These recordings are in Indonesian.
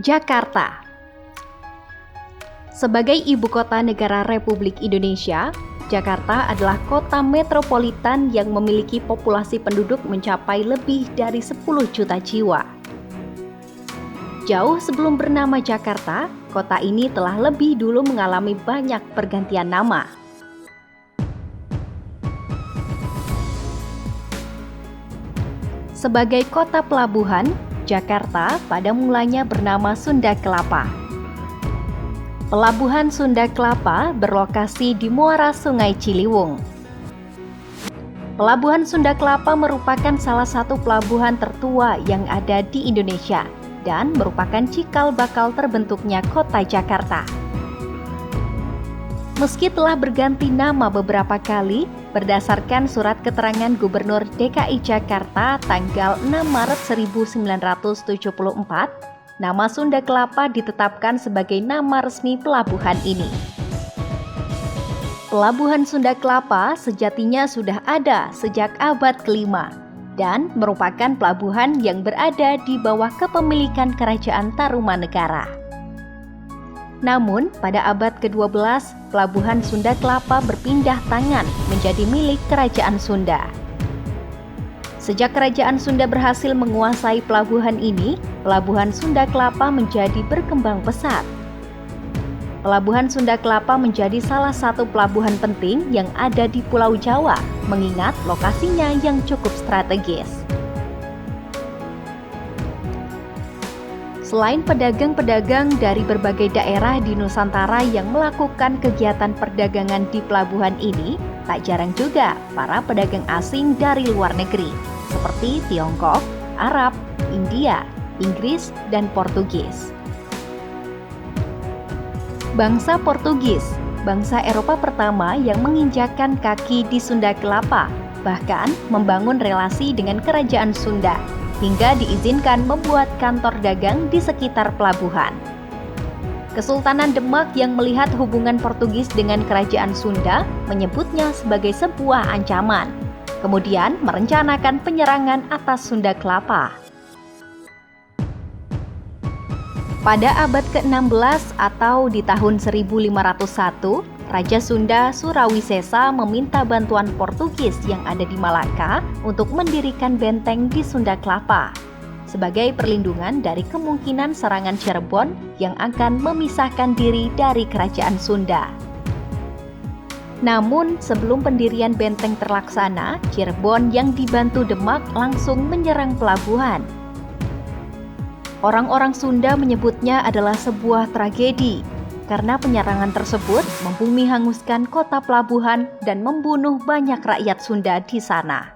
Jakarta. Sebagai ibu kota negara Republik Indonesia, Jakarta adalah kota metropolitan yang memiliki populasi penduduk mencapai lebih dari 10 juta jiwa. Jauh sebelum bernama Jakarta, kota ini telah lebih dulu mengalami banyak pergantian nama. Sebagai kota pelabuhan, Jakarta pada mulanya bernama Sunda Kelapa. Pelabuhan Sunda Kelapa berlokasi di muara Sungai Ciliwung. Pelabuhan Sunda Kelapa merupakan salah satu pelabuhan tertua yang ada di Indonesia dan merupakan cikal bakal terbentuknya kota Jakarta. Meski telah berganti nama beberapa kali, berdasarkan surat keterangan Gubernur DKI Jakarta tanggal 6 Maret 1974, nama Sunda Kelapa ditetapkan sebagai nama resmi pelabuhan ini. Pelabuhan Sunda Kelapa sejatinya sudah ada sejak abad ke-5 dan merupakan pelabuhan yang berada di bawah kepemilikan Kerajaan Tarumanegara. Namun, pada abad ke-12, pelabuhan Sunda Kelapa berpindah tangan menjadi milik Kerajaan Sunda. Sejak Kerajaan Sunda berhasil menguasai pelabuhan ini, pelabuhan Sunda Kelapa menjadi berkembang pesat. Pelabuhan Sunda Kelapa menjadi salah satu pelabuhan penting yang ada di Pulau Jawa, mengingat lokasinya yang cukup strategis. Selain pedagang-pedagang dari berbagai daerah di Nusantara yang melakukan kegiatan perdagangan di pelabuhan ini, tak jarang juga para pedagang asing dari luar negeri, seperti Tiongkok, Arab, India, Inggris, dan Portugis. Bangsa Portugis, bangsa Eropa pertama yang menginjakkan kaki di Sunda Kelapa, bahkan membangun relasi dengan Kerajaan Sunda, hingga diizinkan membuat kantor dagang di sekitar pelabuhan. Kesultanan Demak yang melihat hubungan Portugis dengan Kerajaan Sunda menyebutnya sebagai sebuah ancaman, kemudian merencanakan penyerangan atas Sunda Kelapa. Pada abad ke-16 atau di tahun 1501, Raja Sunda Surawisesa meminta bantuan Portugis yang ada di Malaka untuk mendirikan benteng di Sunda Kelapa sebagai perlindungan dari kemungkinan serangan Cirebon yang akan memisahkan diri dari Kerajaan Sunda. Namun, sebelum pendirian benteng terlaksana, Cirebon yang dibantu Demak langsung menyerang pelabuhan. Orang-orang Sunda menyebutnya adalah sebuah tragedi, karena penyerangan tersebut membumi hanguskan kota pelabuhan dan membunuh banyak rakyat Sunda di sana.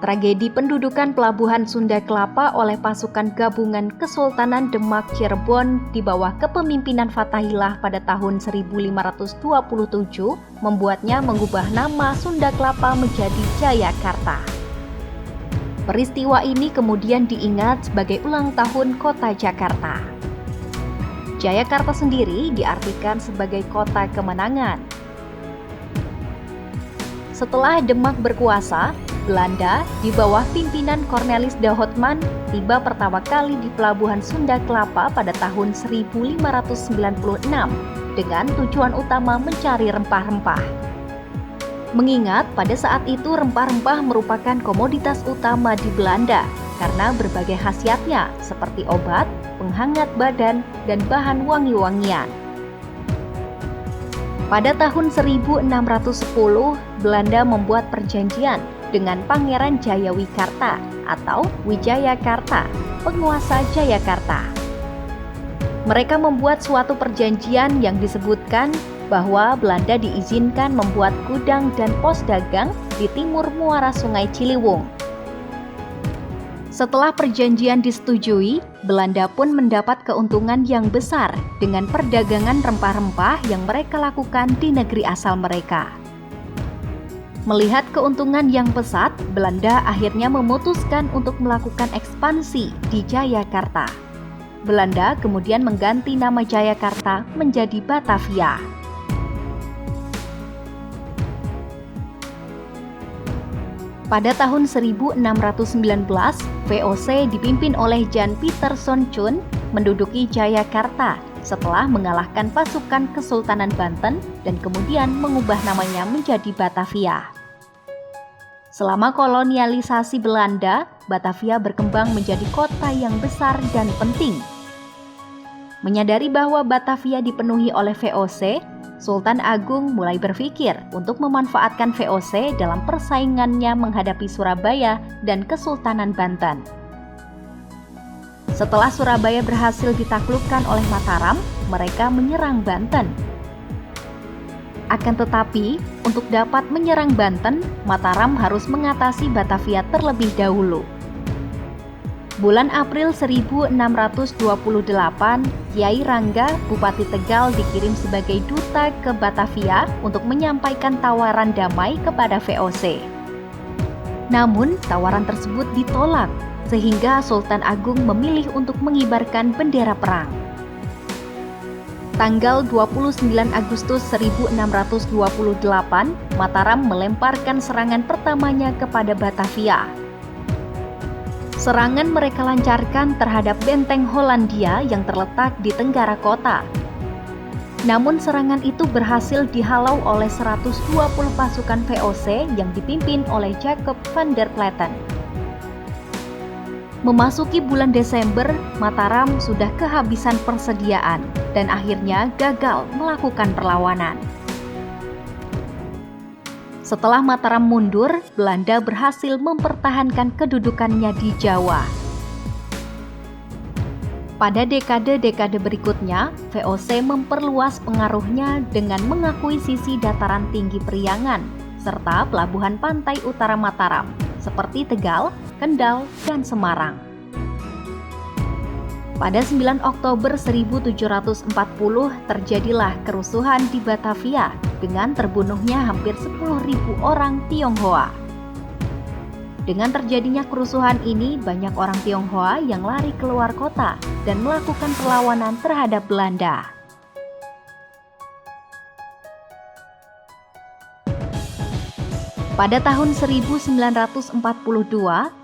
Tragedi pendudukan pelabuhan Sunda Kelapa oleh pasukan gabungan Kesultanan Demak Cirebon di bawah kepemimpinan Fathahillah pada tahun 1527 membuatnya mengubah nama Sunda Kelapa menjadi Jayakarta. Peristiwa ini kemudian diingat sebagai ulang tahun kota Jakarta. Jayakarta sendiri diartikan sebagai kota kemenangan. Setelah Demak berkuasa, Belanda di bawah pimpinan Cornelis de Houtman tiba pertama kali di pelabuhan Sunda Kelapa pada tahun 1596 dengan tujuan utama mencari rempah-rempah. Mengingat pada saat itu rempah-rempah merupakan komoditas utama di Belanda karena berbagai khasiatnya seperti obat, penghangat badan, dan bahan wangi-wangian. Pada tahun 1610, Belanda membuat perjanjian dengan Pangeran Jayawikarta atau Wijayakarta, penguasa Jayakarta. Mereka membuat suatu perjanjian yang disebutkan bahwa Belanda diizinkan membuat gudang dan pos dagang di timur muara Sungai Ciliwung. Setelah perjanjian disetujui, Belanda pun mendapat keuntungan yang besar dengan perdagangan rempah-rempah yang mereka lakukan di negeri asal mereka. Melihat keuntungan yang pesat, Belanda akhirnya memutuskan untuk melakukan ekspansi di Jayakarta. Belanda kemudian mengganti nama Jayakarta menjadi Batavia. Pada tahun 1619, VOC dipimpin oleh Jan Pieterszoon Choen menduduki Jayakarta setelah mengalahkan pasukan Kesultanan Banten dan kemudian mengubah namanya menjadi Batavia. Selama kolonialisasi Belanda, Batavia berkembang menjadi kota yang besar dan penting. Menyadari bahwa Batavia dipenuhi oleh VOC, Sultan Agung mulai berpikir untuk memanfaatkan VOC dalam persaingannya menghadapi Surabaya dan Kesultanan Banten. Setelah Surabaya berhasil ditaklukkan oleh Mataram, mereka menyerang Banten. Akan tetapi, untuk dapat menyerang Banten, Mataram harus mengatasi Batavia terlebih dahulu. Bulan April 1628, Kiai Rangga, Bupati Tegal dikirim sebagai duta ke Batavia untuk menyampaikan tawaran damai kepada VOC. Namun, tawaran tersebut ditolak, sehingga Sultan Agung memilih untuk mengibarkan bendera perang. Tanggal 29 Agustus 1628, Mataram melemparkan serangan pertamanya kepada Batavia. Serangan mereka lancarkan terhadap benteng Hollandia yang terletak di tenggara kota. Namun serangan itu berhasil dihalau oleh 120 pasukan VOC yang dipimpin oleh Jacob van der Platen. Memasuki bulan Desember, Mataram sudah kehabisan persediaan dan akhirnya gagal melakukan perlawanan. Setelah Mataram mundur, Belanda berhasil mempertahankan kedudukannya di Jawa. Pada dekade-dekade berikutnya, VOC memperluas pengaruhnya dengan mengakui sisi dataran tinggi Priangan, serta pelabuhan pantai utara Mataram, seperti Tegal, Kendal, dan Semarang. Pada 9 Oktober 1740 terjadilah kerusuhan di Batavia dengan terbunuhnya hampir 10.000 orang Tionghoa. Dengan terjadinya kerusuhan ini, banyak orang Tionghoa yang lari keluar kota dan melakukan perlawanan terhadap Belanda. Pada tahun 1942,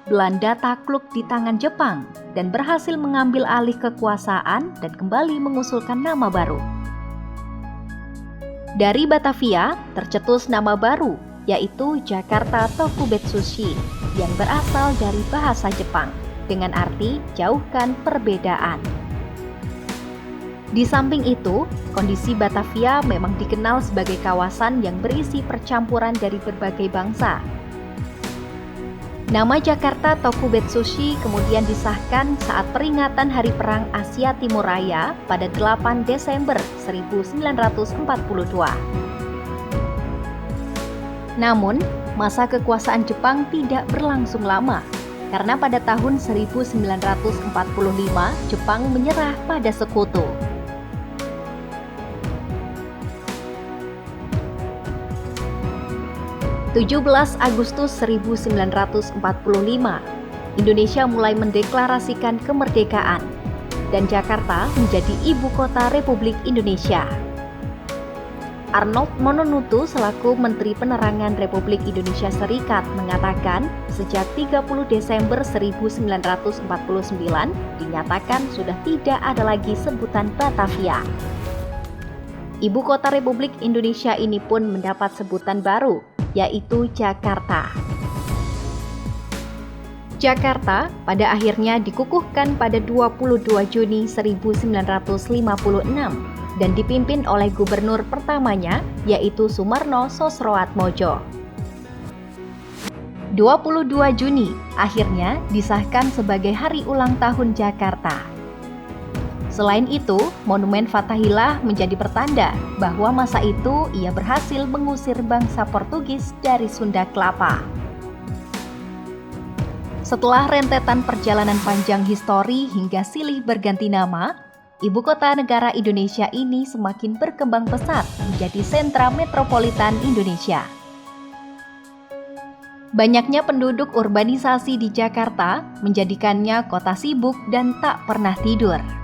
Belanda takluk di tangan Jepang dan berhasil mengambil alih kekuasaan dan kembali mengusulkan nama baru. Dari Batavia tercetus nama baru, yaitu Jakarta Tokubetsushi, yang berasal dari bahasa Jepang, dengan arti jauhkan perbedaan. Di samping itu, kondisi Batavia memang dikenal sebagai kawasan yang berisi percampuran dari berbagai bangsa. Nama Jakarta Tokubetsushi kemudian disahkan saat peringatan Hari Perang Asia Timur Raya pada 8 Desember 1942. Namun, masa kekuasaan Jepang tidak berlangsung lama, karena pada tahun 1945 Jepang menyerah pada Sekutu. 17 Agustus 1945, Indonesia mulai mendeklarasikan kemerdekaan dan Jakarta menjadi ibu kota Republik Indonesia. Arnold Mononutu selaku Menteri Penerangan Republik Indonesia Serikat mengatakan sejak 30 Desember 1949 dinyatakan sudah tidak ada lagi sebutan Batavia. Ibu kota Republik Indonesia ini pun mendapat sebutan baru, yaitu Jakarta. Jakarta pada akhirnya dikukuhkan pada 22 Juni 1956 dan dipimpin oleh gubernur pertamanya, yaitu Sumarno Sosroatmojo. 22 Juni akhirnya disahkan sebagai hari ulang tahun Jakarta. Selain itu, Monumen Fathahillah menjadi pertanda bahwa masa itu ia berhasil mengusir bangsa Portugis dari Sunda Kelapa. Setelah rentetan perjalanan panjang histori hingga silih berganti nama, ibu kota negara Indonesia ini semakin berkembang pesat menjadi sentra metropolitan Indonesia. Banyaknya penduduk urbanisasi di Jakarta menjadikannya kota sibuk dan tak pernah tidur.